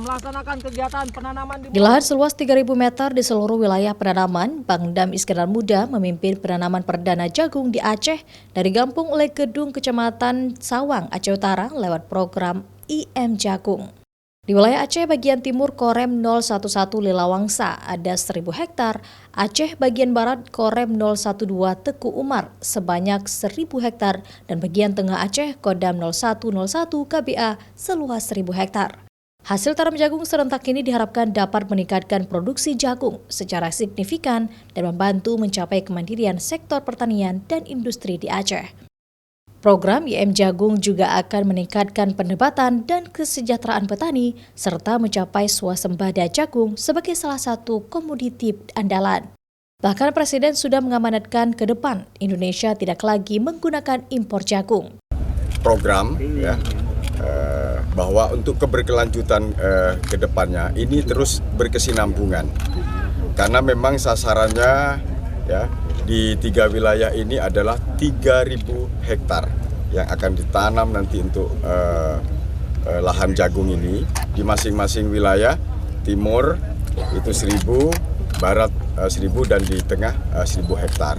melaksanakan kegiatan penanaman di lahan seluas 3.000 meter di seluruh wilayah penanaman. Pangdam Iskandar Muda memimpin penanaman perdana jagung di Aceh dari Gampung Legedung, Kecamatan Sawang, Aceh Utara lewat program IM Jagung. Di wilayah Aceh bagian timur Korem 011 Lilawangsa ada 1.000 hektar, Aceh bagian barat Korem 012 Teku Umar sebanyak 1.000 hektar, dan bagian tengah Aceh Kodam 0101 KBA seluas 1.000 hektar. Hasil tanam jagung serentak ini diharapkan dapat meningkatkan produksi jagung secara signifikan dan membantu mencapai kemandirian sektor pertanian dan industri di Aceh. Program IM Jagung juga akan meningkatkan pendapatan dan kesejahteraan petani serta mencapai swasembada jagung sebagai salah satu komoditi andalan. Bahkan Presiden sudah mengamanatkan ke depan Indonesia tidak lagi menggunakan impor jagung. Program bahwa untuk keberkelanjutan ke depannya ini terus berkesinambungan karena memang sasarannya di 3 wilayah ini adalah 3.000 hektar yang akan ditanam nanti untuk lahan jagung ini di masing-masing wilayah. Timur itu 1.000, barat 1.000, dan di tengah 1.000 hektar.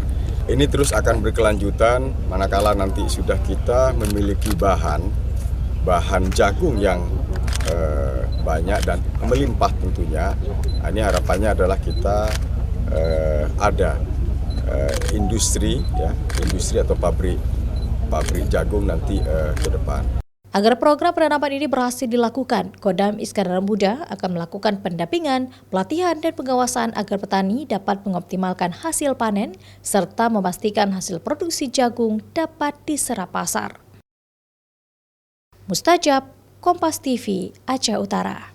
Ini terus akan berkelanjutan manakala nanti sudah kita memiliki bahan jagung yang banyak dan melimpah tentunya. Ini harapannya adalah kita ada industri atau pabrik jagung nanti ke depan. Agar program penanaman ini berhasil dilakukan, Kodam Iskandar Muda akan melakukan pendampingan, pelatihan, dan pengawasan agar petani dapat mengoptimalkan hasil panen serta memastikan hasil produksi jagung dapat diserap pasar. Mustajab, Kompas TV, Aceh Utara.